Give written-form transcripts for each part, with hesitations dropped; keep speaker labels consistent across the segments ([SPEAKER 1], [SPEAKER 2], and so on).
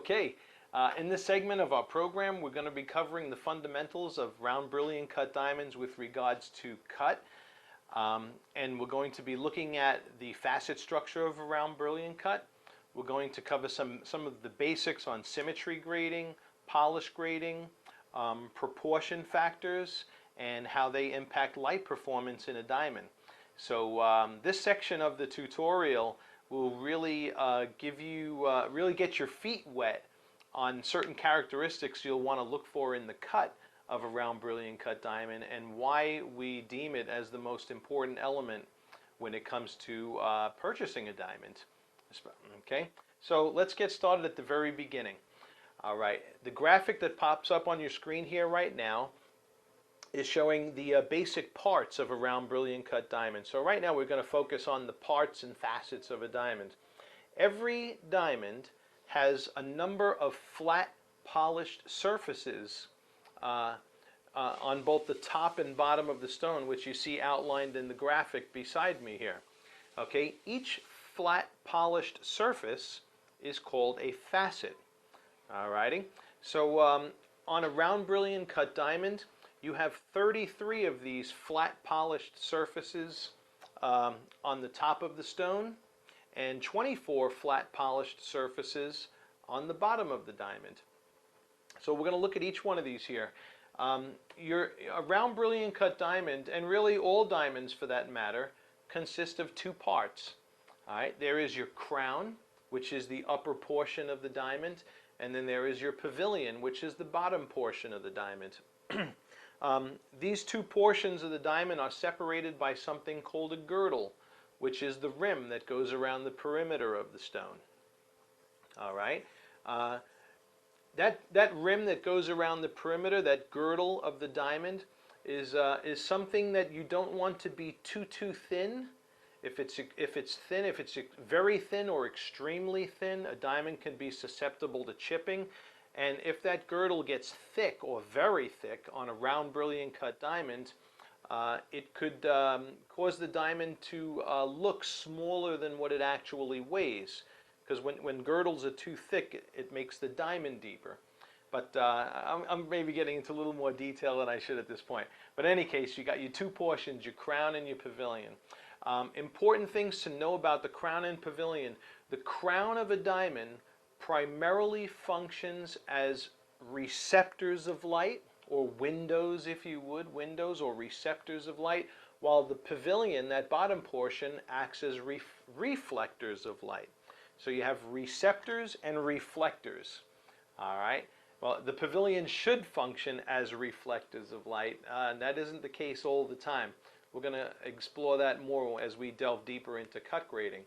[SPEAKER 1] Okay, in this segment of our program, we're going to be covering the fundamentals of round brilliant cut diamonds with regards to cut. And we're going to be looking at the facet structure of a round brilliant cut. We're going to cover some of the basics on symmetry grading, polish grading, proportion factors, and how they impact light performance in a diamond. So this section of the tutorial will really really get your feet wet on certain characteristics you'll want to look for in the cut of a round brilliant cut diamond and why we deem it as the most important element when it comes to purchasing a diamond. Okay, so let's get started at the very beginning. All right, the graphic that pops up on your screen here right now is showing the basic parts of a round brilliant cut diamond. So right now we're going to focus on the parts and facets of a diamond. Every diamond has a number of flat polished surfaces on both the top and bottom of the stone, which you see outlined in the graphic beside me here. Okay, each flat polished surface is called a facet. Alrighty, so on a round brilliant cut diamond, you have 33 of these flat polished surfaces on the top of the stone and 24 flat polished surfaces on the bottom of the diamond. So we're going to look at each one of these here. A round brilliant cut diamond, and really all diamonds for that matter, consist of two parts. All right, there is your crown, which is the upper portion of the diamond, and then there is your pavilion, which is the bottom portion of the diamond. These two portions of the diamond are separated by something called a girdle, which is the rim that goes around the perimeter of the stone. All right, that rim that goes around the perimeter, that girdle of the diamond, is something that you don't want to be too thin. If it's very thin or extremely thin, a diamond can be susceptible to chipping. And if that girdle gets thick or very thick on a round brilliant cut diamond, it could cause the diamond to look smaller than what it actually weighs. Because when girdles are too thick, it makes the diamond deeper. But I'm maybe getting into a little more detail than I should at this point. But in any case, you got your two portions, your crown and your pavilion. Important things to know about the crown and pavilion. The crown of a diamond primarily functions as receptors of light, or windows, if you would, windows or receptors of light, while the pavilion, that bottom portion, acts as reflectors of light. So you have receptors and reflectors. All right. Well, the pavilion should function as reflectors of light. And that isn't the case all the time. We're going to explore that more as we delve deeper into cut grading.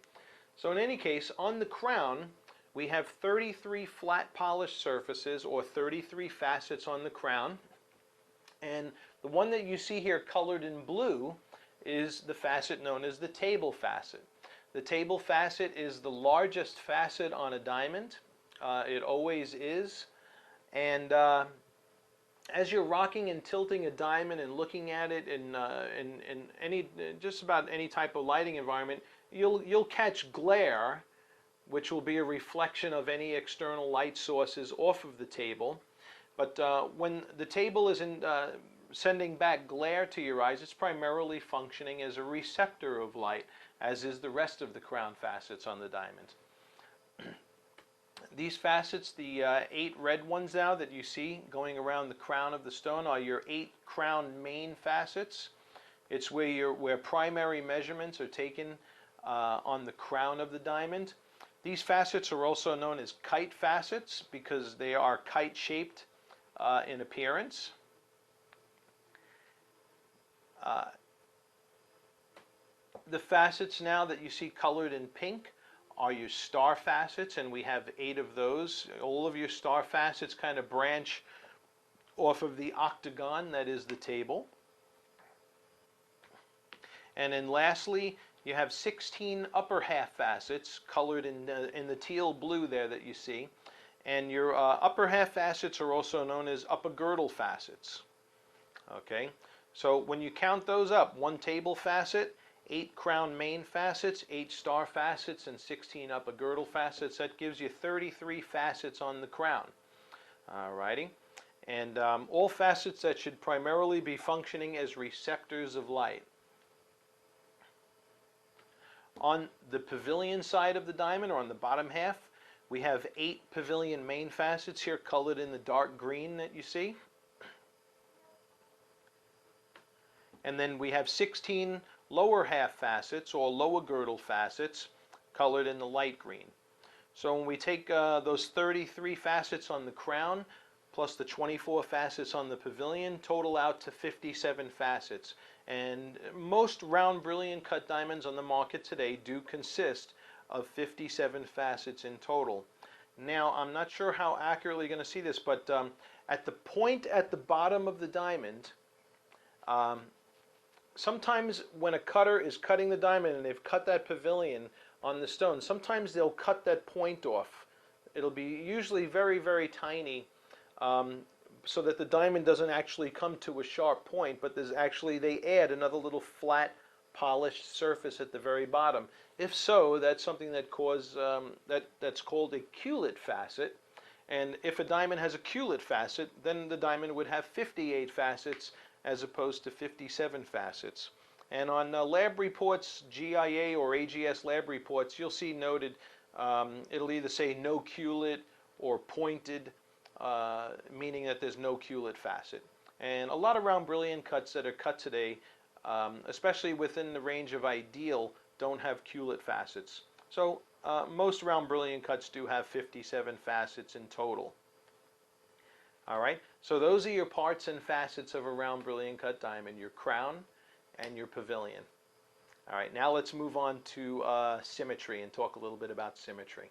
[SPEAKER 1] So in any case, on the crown, we have 33 flat polished surfaces, or 33 facets on the crown. And the one that you see here colored in blue is the facet known as the table facet. The table facet is the largest facet on a diamond. It always is. And as you're rocking and tilting a diamond and looking at it in just about any type of lighting environment, you'll catch glare, which will be a reflection of any external light sources off of the table. But when the table isn't sending back glare to your eyes, it's primarily functioning as a receptor of light, as is the rest of the crown facets on the diamond. These facets, the 8 red ones now that you see going around the crown of the stone, are your 8 crown main facets. It's where primary measurements are taken on the crown of the diamond. These facets are also known as kite facets because they are kite-shaped in appearance. The facets now that you see colored in pink are your star facets, and we have 8 of those. All of your star facets kind of branch off of the octagon that is the table. And then lastly, you have 16 upper half facets colored in the teal blue there that you see. And your upper half facets are also known as upper girdle facets. Okay, so when you count those up, one table facet, 8 crown main facets, 8 star facets, and 16 upper girdle facets. That gives you 33 facets on the crown. Alrighty. And all facets that should primarily be functioning as receptors of light. On the pavilion side of the diamond, or on the bottom half, we have 8 pavilion main facets here, colored in the dark green that you see. And then we have 16 lower half facets, or lower girdle facets, colored in the light green. So when we take those 33 facets on the crown, plus the 24 facets on the pavilion, total out to 57 facets. And most round brilliant cut diamonds on the market today do consist of 57 facets in total. Now, I'm not sure how accurately you're going to see this, but at the point at the bottom of the diamond, sometimes when a cutter is cutting the diamond and they've cut that pavilion on the stone, sometimes they'll cut that point off. It'll be usually very, very tiny, so that the diamond doesn't actually come to a sharp point, but there's actually, they add another little flat polished surface at the very bottom. If so, that's something that that's called a culet facet. And if a diamond has a culet facet, then the diamond would have 58 facets as opposed to 57 facets. And on lab reports, GIA or AGS lab reports, you'll see noted, it'll either say no culet or pointed, meaning that there's no culet facet. And a lot of round brilliant cuts that are cut today, especially within the range of ideal, don't have culet facets. So most round brilliant cuts do have 57 facets in total. Alright, so those are your parts and facets of a round brilliant cut diamond, your crown and your pavilion. Alright, now let's move on to symmetry and talk a little bit about symmetry.